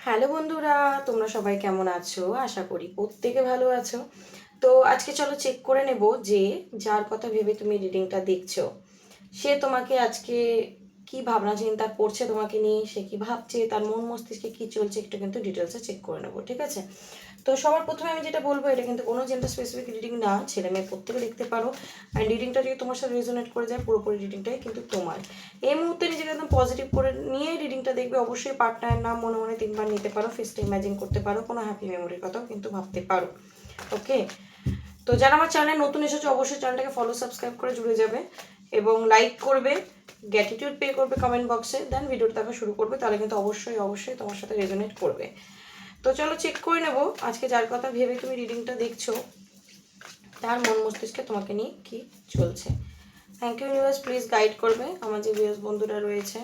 Hello বন্ধুরা, তোমরা সবাই কেমন আছো? আশা করি প্রত্যেকে ভালো আছো। তো আজকে চলো চেক করে নেব যে যার কথা ভেবে তুমি রিডিংটা দেখছো সে তোমাকে আজকে কি ভাবনা চিন্তা করছে তোমাকে নিয়ে, সে কি ভাবছে, তার মন মস্তিষ্কে কি চলছে একটু কিন্তু ডিটেলসে চেক করে নেবো, ঠিক আছে? তো সবার প্রথমে আমি যেটা বলবো, এটা কিন্তু কোনো জেন্ডার স্পেসিফিক রিডিং না, ছেলে মেয়ে প্রত্যেকে দেখতে পারো। অ্যান্ড রিডিংটা যদি তোমার সাথে রেজোনেট করে যায়, পুরোপুরি রিডিংটাই কিন্তু তোমার। এই মুহূর্তে নিজেকে একদম পজিটিভ করে নিয়ে রিডিংটা দেখবে। অবশ্যই পার্টনারের নাম মনে মনে 3বার নিতে পারো, ফেসটা ইমাজিন করতে পারো, কোনো হ্যাপি মেমোরির কথাও কিন্তু ভাবতে পারো। ওকে, তো যারা আমার চ্যানেলে নতুন এসেছো অবশ্যই চ্যানেলটাকে ফলো সাবস্ক্রাইব করে জুড়ে যাবে এবং লাইক করবে, গ্র্যাটিটিউড পে করবে কমেন্ট বক্সে, দেন ভিডিওটা দেখা শুরু করবে, তাহলে কিন্তু অবশ্যই অবশ্যই তোমার সাথে রেজোনেট করবে। তো চলো চেক করে নেব আজকে যার কথা ভেবে তুমি রিডিংটা দেখছো তার মন মস্তিষ্কে তোমাকে নিয়ে কি চলছে। Thank you universe, please guide করবে আমার যে ভিউয়ার্স বন্ধুরা রয়েছে,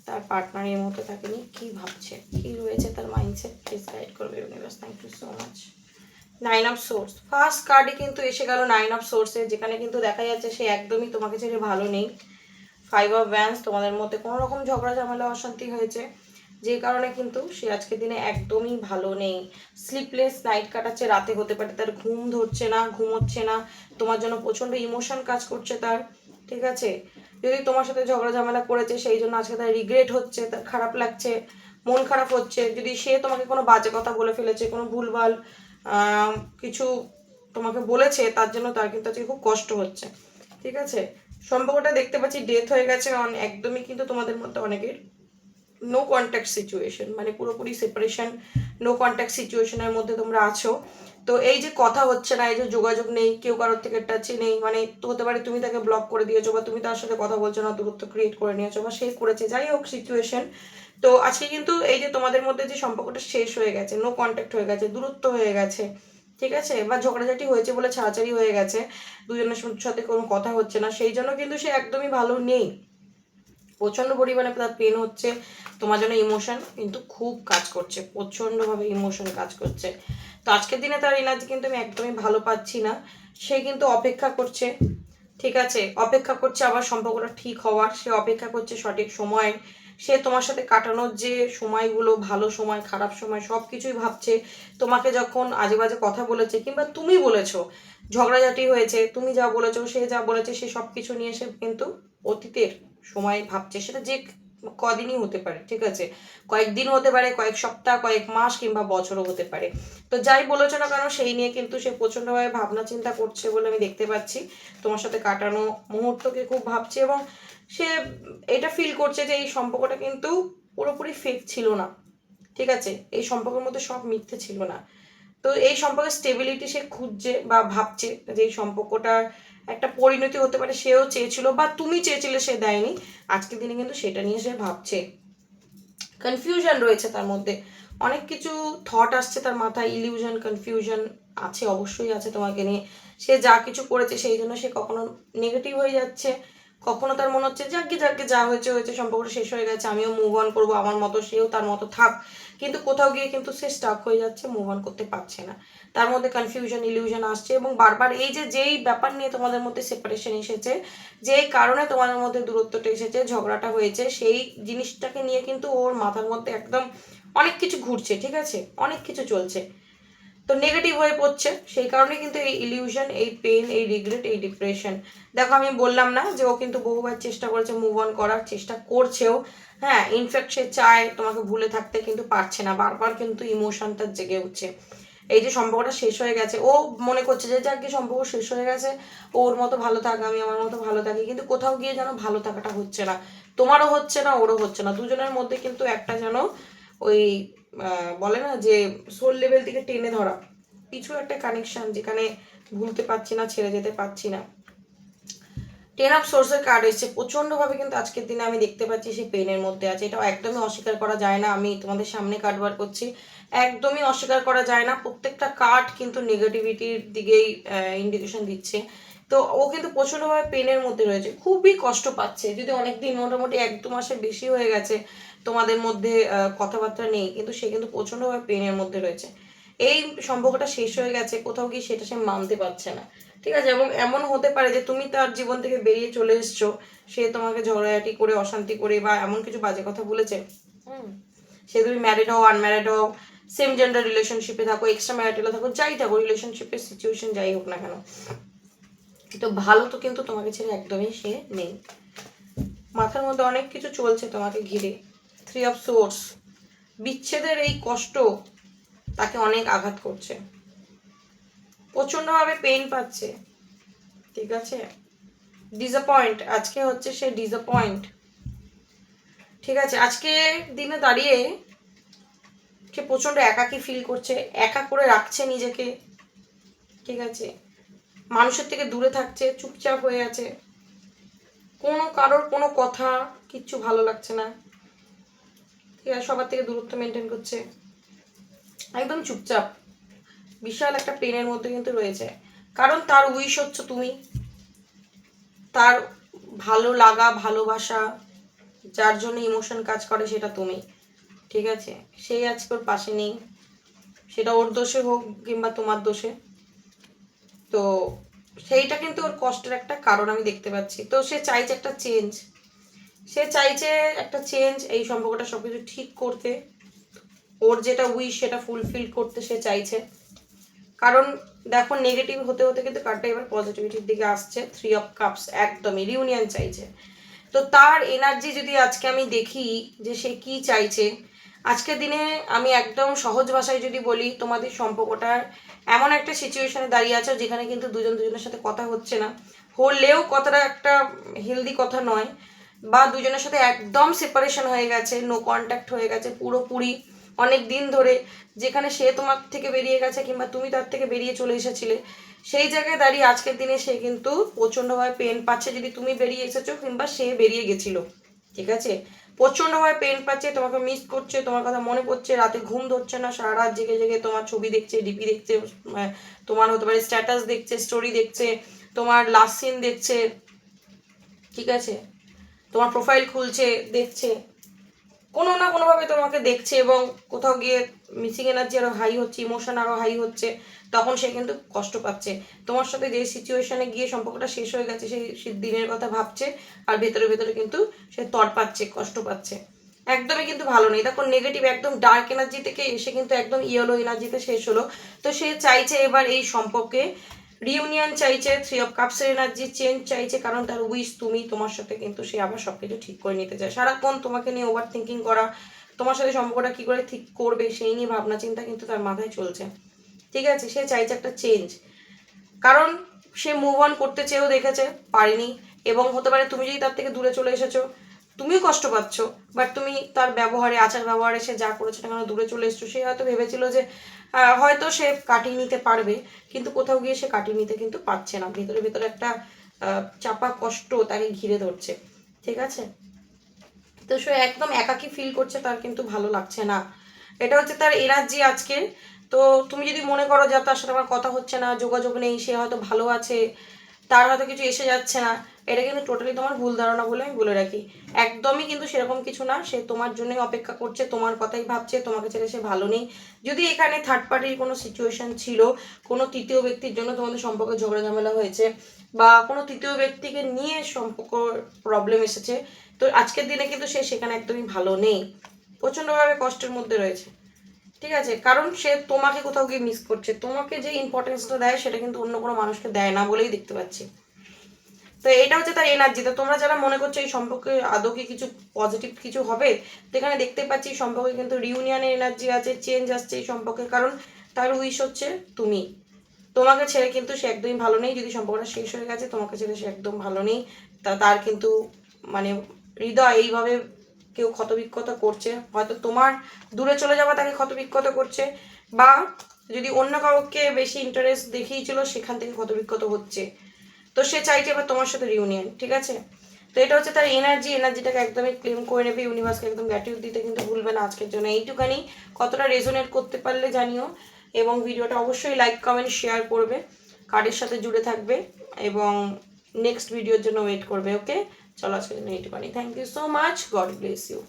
তার পার্টনার এই মুহূর্তে তাকে নিয়ে কী ভাবছে, কী রয়েছে তার মাইন্ডসেট, প্লিজ গাইড করবে universe. Thank you so much. 9 of swords first কার্ডে কিন্তু এসে গেল 9 অফ সোর্সে, যেখানে কিন্তু দেখা যাচ্ছে সে একদমই তোমাকে ছেড়ে ভালো নেই। 5 অফ ওয়ান্স, তোমাদের মধ্যে কোনো রকম ঝগড়া ঝামেলা অশান্তি হয়েছে, যে কারণে কিন্তু সে আজকের দিনে একদমই ভালো নেই। স্লিপলেস নাইট কাটাচ্ছে, রাতে হতে পারে তার ঘুম ধরছে না, ঘুমোচ্ছে না, তোমার জন্য প্রচণ্ড ইমোশন কাজ করছে তার, ঠিক আছে? যদি তোমার সাথে ঝগড়া ঝামেলা করেছে সেই জন্য আজকে তার রিগ্রেট হচ্ছে, তার খারাপ লাগছে, মন খারাপ হচ্ছে। যদি সে তোমাকে কোনো বাজে কথা বলে ফেলেছে, কোনো ভুলভাল কিছু তোমাকে বলেছে, তার জন্য তার কিন্তু আজকে খুব কষ্ট হচ্ছে, ঠিক আছে? সম্পর্কটা দেখতে পাচ্ছি ডেথ হয়ে গেছে, একদমই কিন্তু তোমাদের মধ্যে অনেকের নো কন্ট্যাক্ট সিচুয়েশন, মানে পুরোপুরি সেপারেশন, নো কন্ট্যাক্ট সিচুয়েশনের মধ্যে তোমরা আছো। তো এই যে কথা হচ্ছে না, এই যে যোগাযোগ নেই, কেউ কারোর থেকে টাচে নেই, মানে তো হতে পারে তুমি তাকে ব্লক করে দিয়েছো, বা তুমি তার সাথে কথা বলছো না, দূরত্ব ক্রিয়েট করে নিয়েছো, বা সে করেছে, যাই হোক সিচুয়েশন। তো আজকে কিন্তু এই যে তোমাদের মধ্যে যে সম্পর্কটা শেষ হয়ে গেছে, নো কন্ট্যাক্ট হয়ে গেছে, দূরত্ব হয়ে গেছে, ঠিক আছে, বা ঝগড়াঝাটি হয়েছে বলে ছাড়াছাড়ি হয়ে গেছে, দুজনের সাথে কোনো কথা হচ্ছে না, সেই জন্য কিন্তু সে একদমই ভালো নেই। প্রচণ্ড পরিমাণে তার পেন হচ্ছে, তোমার জন্য ইমোশন কিন্তু খুব কাজ করছে, প্রচণ্ডভাবে ইমোশন কাজ করছে। তো আজকের দিনে তার এনার্জি কিন্তু আমি একদমই ভালো পাচ্ছি না। সে কিন্তু অপেক্ষা করছে, ঠিক আছে, অপেক্ষা করছে আবার সম্পর্কটা ঠিক হওয়ার, সে অপেক্ষা করছে সঠিক সময়। সে তোমার সাথে কাটানোর যে সময়গুলো, ভালো সময় খারাপ সময় সব কিছুই ভাবছে। তোমাকে যখন আজে বাজে কথা বলেছে, কিংবা তুমি বলেছো, ঝগড়াঝাটি হয়েছে, তুমি যা বলেছো সে যা বলেছে, সে সব কিছু নিয়ে সে কিন্তু অতীতের সময় ভাবছে। সেটা যে কদিনই হতে পারে, ঠিক আছে, কয়েকদিন হতে পারে, কয়েক সপ্তাহ, কয়েক মাস, কিংবা বছরও হতে পারে। তো যাই বলেছো না কেন, সেই নিয়ে কিন্তু সে প্রচণ্ডভাবে ভাবনা চিন্তা করছে বলে আমি দেখতে পাচ্ছি। তোমার সাথে কাটানো মুহূর্তকে খুব ভাবছে, এবং সে এটা ফিল করছে যে এই সম্পর্কটা কিন্তু পুরোপুরি ফেক ছিল না, ঠিক আছে, এই সম্পর্কের মধ্যে সব মিথ্যে ছিল না। তো এই সম্পর্কের স্টেবিলিটি সে খুঁজছে, বা ভাবছে যে এই সম্পর্কটা একটা পরিণতি হতে পারে, সেও চেয়েছিল বা তুমি চেয়েছিলে, সে দেয়নি। আজকের দিনে কিন্তু সেটা নিয়ে সে ভাবছে। কনফিউশন রয়েছে তার মধ্যে, অনেক কিছু থট আসছে তার মাথায়, ইলিউশন কনফিউশন আছে, অবশ্যই আছে তোমাকে নিয়ে। সে যা কিছু করেছে সেই জন্য সে কখনো নেগেটিভ হয়ে যাচ্ছে, কখনো তার মনে হচ্ছে যাকে যাকে যা হয়েছে হয়েছে, সম্পর্কটা শেষ হয়ে গেছে, আমিও মুভ অন করবো আমার মতো, সেও তার মতো থাক। কিন্তু কোথাও গিয়ে কিন্তু সে স্টাক হয়ে যাচ্ছে, মুভ অন করতে পারছে না। তার মধ্যে কনফিউশন ইলিউশন আসছে, এবং বারবার এই যে যেই ব্যাপার নিয়ে তোমাদের মধ্যে সেপারেশন এসেছে, যেই কারণে তোমাদের মধ্যে দূরত্বটা এসেছে, ঝগড়াটা হয়েছে, সেই জিনিসটাকে নিয়ে কিন্তু ওর মাথার মধ্যে একদম অনেক কিছু ঘুরছে, ঠিক আছে, অনেক কিছু চলছে। তো নেগেটিভ হয়ে পড়ছে, সেই কারণে কিন্তু এই ইলিউশন, এই পেন, এই রিগ্রেট, এই ডিপ্রেশন। দেখো আমি বললাম না যে ও কিন্তু বহুবার চেষ্টা করেছে মুভ অন করার, চেষ্টা করছেও। হ্যাঁ, ইনফ্যাক্ট সে চায় তোমাকে ভুলে থাকতে, কিন্তু পারছে না, বারবার কিন্তু ইমোশনটা জেগে উঠছে। এই যে সম্পর্কটা শেষ হয়ে গেছে, ও মনে করছে যে যাক গিয়ে সম্পর্ক শেষ হয়ে গেছে, ওর মতো ভালো থাক, আমি আমার মতো ভালো থাকি, কিন্তু কোথাও গিয়ে যেন ভালো থাকাটা হচ্ছে না, তোমারও হচ্ছে না, ওরও হচ্ছে না, দুজনের মধ্যে কিন্তু একটা যেন ওই বলে না যে সোল লেভেল থেকে টেনে ধরা কিছু একটা কানেকশন, যেখানে ভুলতে পারছি না, ছেড়ে যেতে পারছি না। 10 অফ সোর্সের কার্ড এসছে, প্রচণ্ডভাবে কিন্তু আজকের দিনে আমি দেখতে পাচ্ছি সে পেনের মধ্যে আছে, এটা একদমই অস্বীকার করা যায় না। আমি তোমাদের সামনে কার্ড বার করছি, একদমই অস্বীকার করা যায় না, প্রত্যেকটা কার্ড কিন্তু নেগেটিভিটির দিকেই ইন্ডিকেশন দিচ্ছে। তো ও কিন্তু প্রচণ্ডভাবে পেনের মধ্যে রয়েছে, খুবই কষ্ট পাচ্ছে, যদি অনেকদিন মোটামুটি 1-2 মাসের বেশি হয়ে গেছে তোমাদের মধ্যে কথাবার্তা নেই, কিন্তু সে কিন্তু প্রচণ্ডভাবে পেনের মধ্যে রয়েছে। এই সম্পর্কটা শেষ হয়ে গেছে, কোথাও গিয়ে সেটা সে মানতে পারছে না, ঠিক আছে, এবং এমন হতে পারে যে তুমি তার জীবন থেকে বেরিয়ে চলে এসছো, সে তোমাকে ঝগড়াঝাটি করে, অশান্তি করে, বা এমন কিছু বাজে কথা বলেছে, হুম, সে তুমি ম্যারিড হও, আনম্যারিড হও, সেম জেন্ডার রিলেশনশিপে থাকো, এক্সট্রা ম্যারিটালে থাকো, যাই থাকো, রিলেশনশিপের সিচুয়েশন যাই হোক না কেন, তো ভালো তো কিন্তু তোমাকে ছেড়ে একদমই সে নেই। মাথার মধ্যে অনেক কিছু চলছে তোমাকে ঘিরে। 3 অফ সোর্স, বিচ্ছেদের এই কষ্ট তাকে অনেক আঘাত করছে, প্রচণ্ডভাবে পেইন পাচ্ছে, ঠিক আছে। ডিসঅ্যাপয়েন্ট, আজকে হচ্ছে সে ডিসঅ্যাপয়েন্ট, ঠিক আছে। আজকে দিনে দাঁড়িয়ে সে প্রচণ্ড একাকী ফিল করছে, একা করে রাখছে নিজেকে, ঠিক আছে। মানুষের থেকে দূরে থাকছে, চুপচাপ হয়ে আছে, কোনো কারোর কোনো কথা কিচ্ছু ভালো লাগছে না, ঠিক আছে। সবার থেকে দূরত্ব মেনটেন করছে, একদম চুপচাপ, বিশাল একটা পেনের মধ্যে কিন্তু রয়েছে। কারণ তার উইশ হচ্ছে তুমি, তার ভালো লাগা ভালোবাসা, যার জন্য ইমোশন কাজ করে সেটা তুমি, ঠিক আছে। সেই আজকে ওর পাশে নেই, সেটা ওর দোষে হোক কিংবা তোমার দোষে, তো সেইটা কিন্তু ওর কষ্টের একটা কারণ আমি দেখতে পাচ্ছি। তো সে চাইছে একটা চেঞ্জ, সে চাইছে একটা চেঞ্জ, এই সম্পর্কটা সব কিছু ঠিক করতে, ওর যেটা উইশ সেটা ফুলফিল করতে সে চাইছে। কারণ দেখো নেগেটিভ হতে হতে কিন্তু কার্ডটা এবার পজিটিভিটির দিকে আসছে। 3 অফ কাপস, একদমই রিউনিয়ন চাইছে। তো তার এনার্জি যদি আজকে আমি দেখি যে সে কি চাইছে, আজকের দিনে আমি একদম সহজ ভাষায় যদি বলি, তোমাদের সম্পর্কটা এমন একটা সিচুয়েশনে দাঁড়িয়ে আছে যেখানে কিন্তু দুজন দুজনের সাথে কথা হচ্ছে না, হলেও কথাটা একটা হেলদি কথা নয়, বা দুজনের সাথে একদম সেপারেশন হয়ে গেছে, নো কন্ট্যাক্ট হয়ে গেছে পুরোপুরি অনেক দিন ধরে, যেখানে সে তোমার থেকে বেরিয়ে গেছে কিংবা তুমি তার থেকে বেরিয়ে চলে এসেছিলে, সেই জায়গায় দাঁড়িয়ে আজকের দিনে সে কিন্তু প্রচণ্ডভাবে পেন পাচ্ছে, যদি তুমি বেরিয়ে এসেছো কিংবা সে বেরিয়ে গেছিল, ঠিক আছে। প্রচণ্ডভাবে পেন পাচ্ছে, তোমাকে মিস করছে, তোমার কথা মনে পড়ছে, রাতে ঘুম ধরছে না, সারা রাত জেগে জেগে তোমার ছবি দেখছে, ডিপি দেখছে, তোমার হতে পারে স্ট্যাটাস দেখছে, স্টোরি দেখছে, তোমার লাস্ট সিন দেখছে, ঠিক আছে, তোমার প্রোফাইল খুলছে, দেখছে, কোনো না কোনোভাবে তোমাকে দেখছে, এবং কোথাও গিয়ে মিসিং এনার্জি আরও হাই হচ্ছে, ইমোশন আরও হাই হচ্ছে, তখন সে কিন্তু কষ্ট পাচ্ছে। তোমার সাথে যে সিচুয়েশনে গিয়ে সম্পর্কটা শেষ হয়ে গেছে সেই দিনের কথা ভাবছে, আর ভেতরে ভেতরে কিন্তু সে তড় পাচ্ছে, কষ্ট পাচ্ছে, একদমই কিন্তু ভালো নেই। দেখো নেগেটিভ একদম ডার্ক এনার্জি থেকে এসে কিন্তু একদম ইয়েলো এনার্জিতে শেষ হলো। তো সে চাইছে এবার এই সম্পর্কে রিউনিয়ন চাইছে, 3 অফ কাপসের এনার্জি চেঞ্জ চাইছে, কারণ তার উইশ তুমি, তোমার সাথে কিন্তু সে আবার সব কিছু ঠিক করে নিতে চায়। সারাক্ষণ তোমাকে নিয়ে ওভার থিঙ্কিং করা, তোমার সাথে সম্পর্কটা কী করে ঠিক করবে সেই নিয়ে ভাবনা চিন্তা কিন্তু তার মাথায় চলছে, ঠিক আছে। সে চাইছে একটা চেঞ্জ, কারণ সে মুভ অন করতে চেয়েও দেখেছে, পারেনি, এবং হতে পারে তুমি যদি তার থেকে দূরে চলে এসেছো, তুমিও কষ্ট পাচ্ছ, বাট তুমি তার ব্যবহারে, আচার ব্যবহারে সে যা করেছে না কেন দূরে চলে এসছো, সে হয়তো ভেবেছিল যে হয়তো সে কাটিয়ে নিতে পারবে, কিন্তু কোথাও গিয়ে সে কাটিয়ে নিতে কিন্তু পারছে না, ভেতরে ভেতরে একটা চাপা কষ্ট তাকে ঘিরে ধরছে, ঠিক আছে। তো সে একদম একাকী ফিল করছে, তার কিন্তু ভালো লাগছে না, এটা হচ্ছে তার এনার্জি আজকে। তো তুমি যদি মনে করো যে তার সাথে আমার কথা হচ্ছে না, যোগাযোগ নেই, সে হয়তো ভালো আছে, তার হয়তো কিছু এসে যাচ্ছে না, এটা কিন্তু টোটালি তোমার ভুল ধারণা বলে আমি বলে রাখি। একদমই কিন্তু সেরকম কিছু না, সে তোমার জন্যই অপেক্ষা করছে, তোমার কথাই ভাবছে, তোমাকে ছেড়ে সে ভালো নেই। যদি এখানে থার্ড পার্টির কোনো সিচুয়েশন ছিল, কোনো তৃতীয় ব্যক্তির জন্য তোমাদের সম্পর্কে ঝগড়া ঝামেলা হয়েছে, বা কোনো তৃতীয় ব্যক্তিকে নিয়ে সম্পর্ক প্রবলেম এসেছে, তো আজকের দিনে কিন্তু সে সেখানে একদমই ভালো নেই, প্রচণ্ডভাবে কষ্টের মধ্যে রয়েছে, ঠিক আছে। কারণ সে তোমাকে কোথাও গিয়ে মিস করছে, তোমাকে যে ইম্পর্টেন্সটা দেয় সেটা কিন্তু অন্য কোনো মানুষকে দেয় না বলেই দেখতে পাচ্ছি। তো এটা হচ্ছে তার এনার্জি। তো তোমরা যারা মনে করছো এই সম্পর্কে আদৌ কি কিছু পজিটিভ কিছু হবে, তো এখানে দেখতে পাচ্ছি সম্পর্কে কিন্তু রিউনিয়নের এনার্জি আছে, চেঞ্জ আসছে এই সম্পর্কে, কারণ তার উইশ হচ্ছে তুমি, তোমাকে ছেড়ে কিন্তু সে একদমই ভালো নেই। যদি সম্পর্কটা শেষ হয়ে গেছে, তোমাকে ছেড়ে সে একদম ভালো নেই, তার কিন্তু মানে হৃদয় এইভাবে কেউ ক্ষতবিক্ষত করছে, হয়তো তোমার দূরে চলে যাওয়া তাকে ক্ষতবিক্ষত করছে, বা যদি অন্য কাউকে বেশি ইন্টারেস্ট দেখিয়েছিল সেখান থেকে ক্ষতবিক্ষত হচ্ছে, তো সে চাইছে এবার তোমার সাথে রিউনিয়ন, ঠিক আছে। তো এটা হচ্ছে তার এনার্জিটাকে একদমই ক্লেম করে নেবে, ইউনিভার্সকে একদম গ্র্যাটিটিউড দিতে কিন্তু ভুলবে না আজকের জন্য। এইটুখানি, কতটা রেজোনেট করতে পারলে জানিও, এবং ভিডিওটা অবশ্যই লাইক কমেন্ট শেয়ার করবে, কার্ডের সাথে জুড়ে থাকবে, এবং নেক্সট ভিডিওর জন্য ওয়েট করবে। ওকে, চলো আজকের জন্য এইটুখানি। Thank you so much, God bless you.